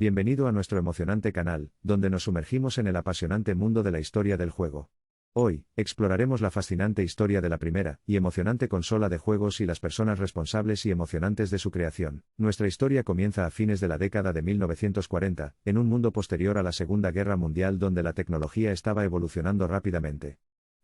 bienvenido a nuestro emocionante canal, donde nos sumergimos en el apasionante mundo de la historia del juego. Hoy, exploraremos la fascinante historia de la primera y emocionante consola de juegos y las personas responsables y emocionantes de su creación. Nuestra historia comienza a fines de la década de 1940, en un mundo posterior a la Segunda Guerra Mundial donde la tecnología estaba evolucionando rápidamente.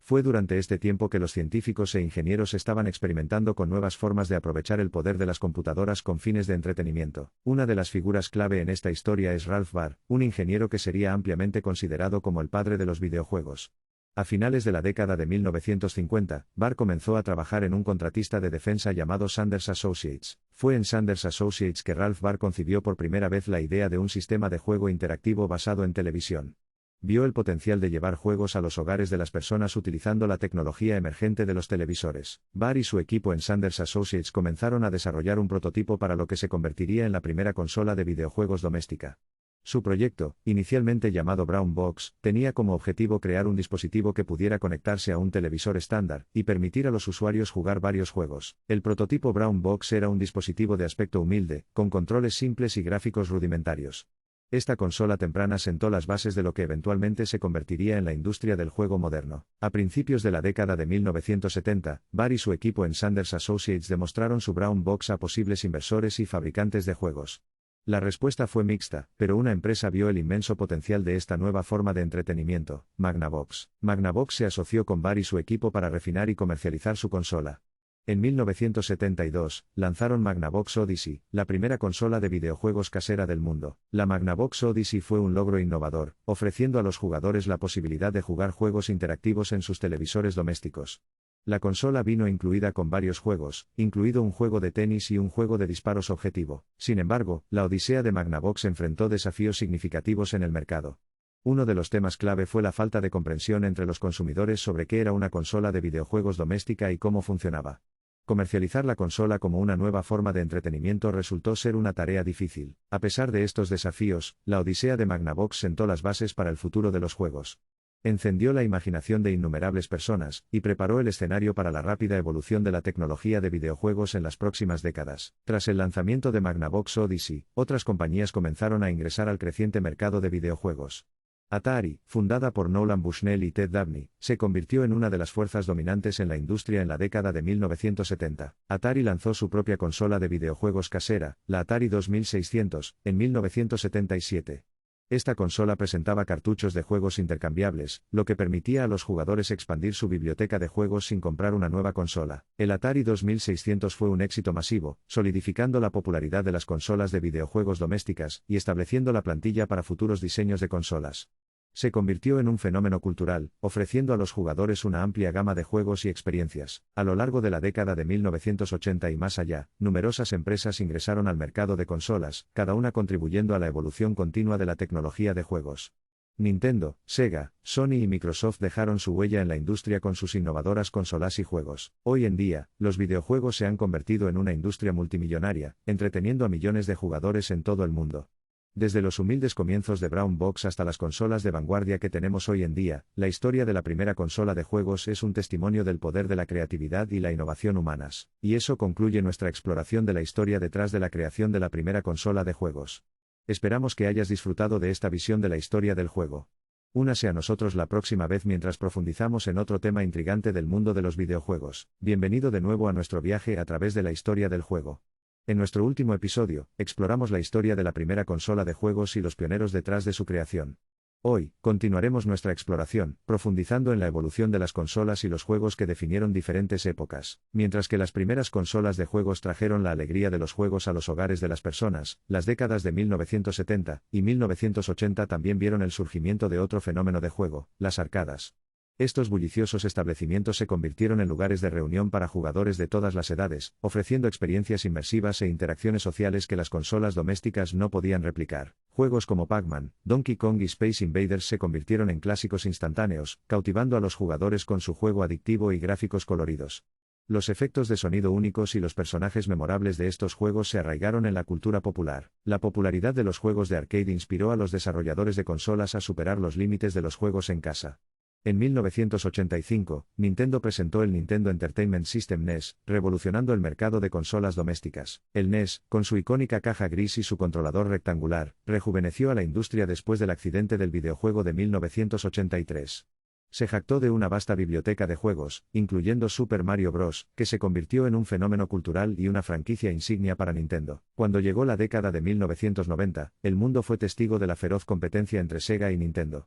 Fue durante este tiempo que los científicos e ingenieros estaban experimentando con nuevas formas de aprovechar el poder de las computadoras con fines de entretenimiento. Una de las figuras clave en esta historia es Ralph Baer, un ingeniero que sería ampliamente considerado como el padre de los videojuegos. A finales de la década de 1950, Baer comenzó a trabajar en un contratista de defensa llamado Sanders Associates. Fue en Sanders Associates que Ralph Baer concibió por primera vez la idea de un sistema de juego interactivo basado en televisión. Vio el potencial de llevar juegos a los hogares de las personas utilizando la tecnología emergente de los televisores. Baer y su equipo en Sanders Associates comenzaron a desarrollar un prototipo para lo que se convertiría en la primera consola de videojuegos doméstica. Su proyecto, inicialmente llamado Brown Box, tenía como objetivo crear un dispositivo que pudiera conectarse a un televisor estándar y permitir a los usuarios jugar varios juegos. El prototipo Brown Box era un dispositivo de aspecto humilde, con controles simples y gráficos rudimentarios. Esta consola temprana sentó las bases de lo que eventualmente se convertiría en la industria del juego moderno. A principios de la década de 1970, Baer y su equipo en Sanders Associates demostraron su Brown Box a posibles inversores y fabricantes de juegos. La respuesta fue mixta, pero una empresa vio el inmenso potencial de esta nueva forma de entretenimiento, Magnavox. Magnavox se asoció con Baer y su equipo para refinar y comercializar su consola. En 1972, lanzaron Magnavox Odyssey, la primera consola de videojuegos casera del mundo. La Magnavox Odyssey fue un logro innovador, ofreciendo a los jugadores la posibilidad de jugar juegos interactivos en sus televisores domésticos. La consola vino incluida con varios juegos, incluido un juego de tenis y un juego de disparos objetivo. Sin embargo, la odisea de Magnavox enfrentó desafíos significativos en el mercado. Uno de los temas clave fue la falta de comprensión entre los consumidores sobre qué era una consola de videojuegos doméstica y cómo funcionaba. Comercializar la consola como una nueva forma de entretenimiento resultó ser una tarea difícil. A pesar de estos desafíos, la odisea de Magnavox sentó las bases para el futuro de los juegos. Encendió la imaginación de innumerables personas, y preparó el escenario para la rápida evolución de la tecnología de videojuegos en las próximas décadas. Tras el lanzamiento de Magnavox Odyssey, otras compañías comenzaron a ingresar al creciente mercado de videojuegos. Atari, fundada por Nolan Bushnell y Ted Dabney, se convirtió en una de las fuerzas dominantes en la industria en la década de 1970. Atari lanzó su propia consola de videojuegos casera, la Atari 2600, en 1977. Esta consola presentaba cartuchos de juegos intercambiables, lo que permitía a los jugadores expandir su biblioteca de juegos sin comprar una nueva consola. El Atari 2600 fue un éxito masivo, solidificando la popularidad de las consolas de videojuegos domésticas y estableciendo la plantilla para futuros diseños de consolas. Se convirtió en un fenómeno cultural, ofreciendo a los jugadores una amplia gama de juegos y experiencias. A lo largo de la década de 1980 y más allá, numerosas empresas ingresaron al mercado de consolas, cada una contribuyendo a la evolución continua de la tecnología de juegos. Nintendo, Sega, Sony y Microsoft dejaron su huella en la industria con sus innovadoras consolas y juegos. Hoy en día, los videojuegos se han convertido en una industria multimillonaria, entreteniendo a millones de jugadores en todo el mundo. Desde los humildes comienzos de Brown Box hasta las consolas de vanguardia que tenemos hoy en día, la historia de la primera consola de juegos es un testimonio del poder de la creatividad y la innovación humanas. Y eso concluye nuestra exploración de la historia detrás de la creación de la primera consola de juegos. Esperamos que hayas disfrutado de esta visión de la historia del juego. Únase a nosotros la próxima vez mientras profundizamos en otro tema intrigante del mundo de los videojuegos. Bienvenido de nuevo a nuestro viaje a través de la historia del juego. En nuestro último episodio, exploramos la historia de la primera consola de juegos y los pioneros detrás de su creación. Hoy, continuaremos nuestra exploración, profundizando en la evolución de las consolas y los juegos que definieron diferentes épocas. Mientras que las primeras consolas de juegos trajeron la alegría de los juegos a los hogares de las personas, las décadas de 1970 y 1980 también vieron el surgimiento de otro fenómeno de juego, las arcadas. Estos bulliciosos establecimientos se convirtieron en lugares de reunión para jugadores de todas las edades, ofreciendo experiencias inmersivas e interacciones sociales que las consolas domésticas no podían replicar. Juegos como Pac-Man, Donkey Kong y Space Invaders se convirtieron en clásicos instantáneos, cautivando a los jugadores con su juego adictivo y gráficos coloridos. Los efectos de sonido únicos y los personajes memorables de estos juegos se arraigaron en la cultura popular. La popularidad de los juegos de arcade inspiró a los desarrolladores de consolas a superar los límites de los juegos en casa. En 1985, Nintendo presentó el Nintendo Entertainment System NES, revolucionando el mercado de consolas domésticas. El NES, con su icónica caja gris y su controlador rectangular, rejuveneció a la industria después del accidente del videojuego de 1983. Se jactó de una vasta biblioteca de juegos, incluyendo Super Mario Bros., que se convirtió en un fenómeno cultural y una franquicia insignia para Nintendo. Cuando llegó la década de 1990, el mundo fue testigo de la feroz competencia entre Sega y Nintendo.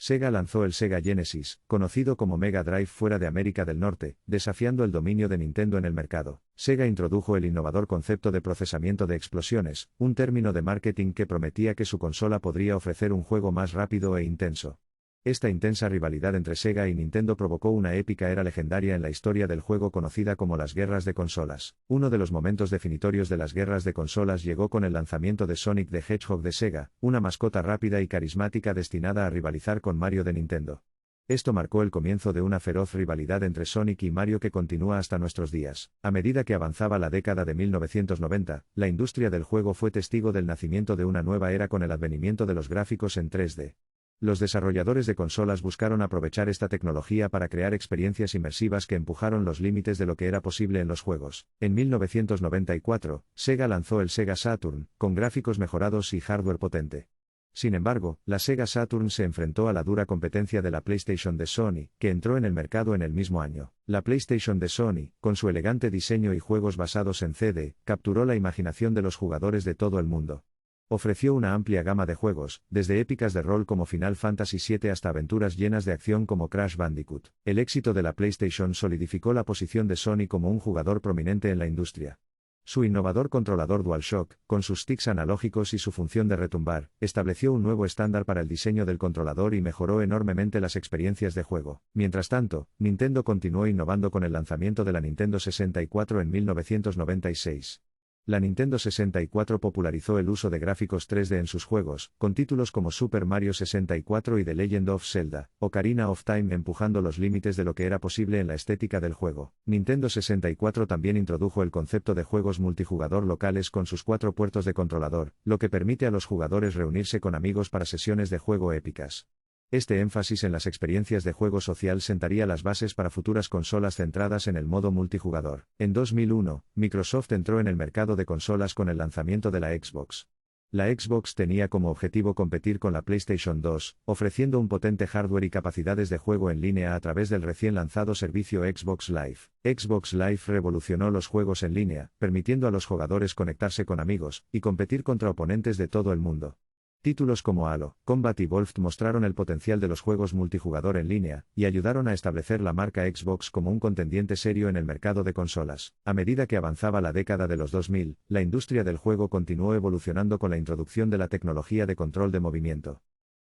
Sega lanzó el Sega Genesis, conocido como Mega Drive fuera de América del Norte, desafiando el dominio de Nintendo en el mercado. Sega introdujo el innovador concepto de procesamiento de explosiones, un término de marketing que prometía que su consola podría ofrecer un juego más rápido e intenso. Esta intensa rivalidad entre Sega y Nintendo provocó una épica era legendaria en la historia del juego conocida como las guerras de consolas. Uno de los momentos definitorios de las guerras de consolas llegó con el lanzamiento de Sonic the Hedgehog de Sega, una mascota rápida y carismática destinada a rivalizar con Mario de Nintendo. Esto marcó el comienzo de una feroz rivalidad entre Sonic y Mario que continúa hasta nuestros días. A medida que avanzaba la década de 1990, la industria del juego fue testigo del nacimiento de una nueva era con el advenimiento de los gráficos en 3D. Los desarrolladores de consolas buscaron aprovechar esta tecnología para crear experiencias inmersivas que empujaron los límites de lo que era posible en los juegos. En 1994, Sega lanzó el Sega Saturn, con gráficos mejorados y hardware potente. Sin embargo, la Sega Saturn se enfrentó a la dura competencia de la PlayStation de Sony, que entró en el mercado en el mismo año. La PlayStation de Sony, con su elegante diseño y juegos basados en CD, capturó la imaginación de los jugadores de todo el mundo. Ofreció una amplia gama de juegos, desde épicas de rol como Final Fantasy VII hasta aventuras llenas de acción como Crash Bandicoot. El éxito de la PlayStation solidificó la posición de Sony como un jugador prominente en la industria. Su innovador controlador DualShock, con sus sticks analógicos y su función de retumbar, estableció un nuevo estándar para el diseño del controlador y mejoró enormemente las experiencias de juego. Mientras tanto, Nintendo continuó innovando con el lanzamiento de la Nintendo 64 en 1996. La Nintendo 64 popularizó el uso de gráficos 3D en sus juegos, con títulos como Super Mario 64 y The Legend of Zelda, Ocarina of Time empujando los límites de lo que era posible en la estética del juego. Nintendo 64 también introdujo el concepto de juegos multijugador locales con sus 4 puertos de controlador, lo que permite a los jugadores reunirse con amigos para sesiones de juego épicas. Este énfasis en las experiencias de juego social sentaría las bases para futuras consolas centradas en el modo multijugador. En 2001, Microsoft entró en el mercado de consolas con el lanzamiento de la Xbox. La Xbox tenía como objetivo competir con la PlayStation 2, ofreciendo un potente hardware y capacidades de juego en línea a través del recién lanzado servicio Xbox Live. Xbox Live revolucionó los juegos en línea, permitiendo a los jugadores conectarse con amigos y competir contra oponentes de todo el mundo. Títulos como Halo, Combat y Evolved mostraron el potencial de los juegos multijugador en línea, y ayudaron a establecer la marca Xbox como un contendiente serio en el mercado de consolas. A medida que avanzaba la década de los 2000, la industria del juego continuó evolucionando con la introducción de la tecnología de control de movimiento.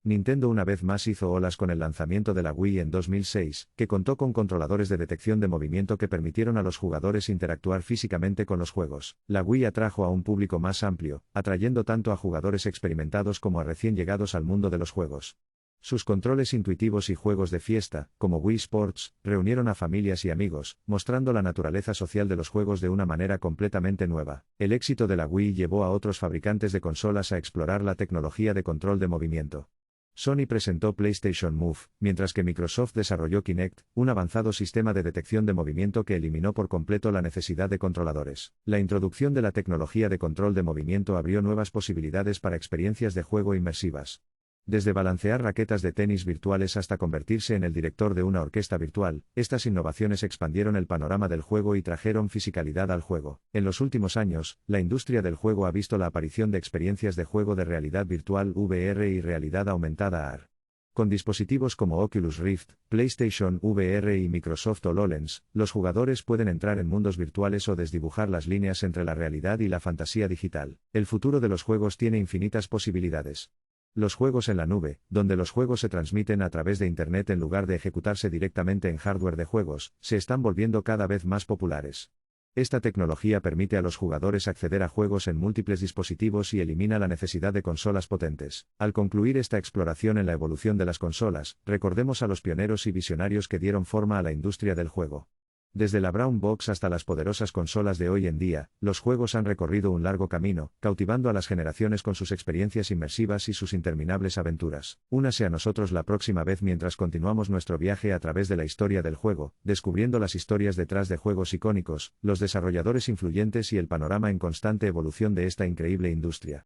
Nintendo una vez más hizo olas con el lanzamiento de la Wii en 2006, que contó con controladores de detección de movimiento que permitieron a los jugadores interactuar físicamente con los juegos. La Wii atrajo a un público más amplio, atrayendo tanto a jugadores experimentados como a recién llegados al mundo de los juegos. Sus controles intuitivos y juegos de fiesta, como Wii Sports, reunieron a familias y amigos, mostrando la naturaleza social de los juegos de una manera completamente nueva. El éxito de la Wii llevó a otros fabricantes de consolas a explorar la tecnología de control de movimiento. Sony presentó PlayStation Move, mientras que Microsoft desarrolló Kinect, un avanzado sistema de detección de movimiento que eliminó por completo la necesidad de controladores. La introducción de la tecnología de control de movimiento abrió nuevas posibilidades para experiencias de juego inmersivas. Desde balancear raquetas de tenis virtuales hasta convertirse en el director de una orquesta virtual, estas innovaciones expandieron el panorama del juego y trajeron fisicalidad al juego. En los últimos años, la industria del juego ha visto la aparición de experiencias de juego de realidad virtual VR y realidad aumentada AR. Con dispositivos como Oculus Rift, PlayStation VR y Microsoft HoloLens, los jugadores pueden entrar en mundos virtuales o desdibujar las líneas entre la realidad y la fantasía digital. El futuro de los juegos tiene infinitas posibilidades. Los juegos en la nube, donde los juegos se transmiten a través de Internet en lugar de ejecutarse directamente en hardware de juegos, se están volviendo cada vez más populares. Esta tecnología permite a los jugadores acceder a juegos en múltiples dispositivos y elimina la necesidad de consolas potentes. Al concluir esta exploración en la evolución de las consolas, recordemos a los pioneros y visionarios que dieron forma a la industria del juego. Desde la Brown Box hasta las poderosas consolas de hoy en día, los juegos han recorrido un largo camino, cautivando a las generaciones con sus experiencias inmersivas y sus interminables aventuras. Únase a nosotros la próxima vez mientras continuamos nuestro viaje a través de la historia del juego, descubriendo las historias detrás de juegos icónicos, los desarrolladores influyentes y el panorama en constante evolución de esta increíble industria.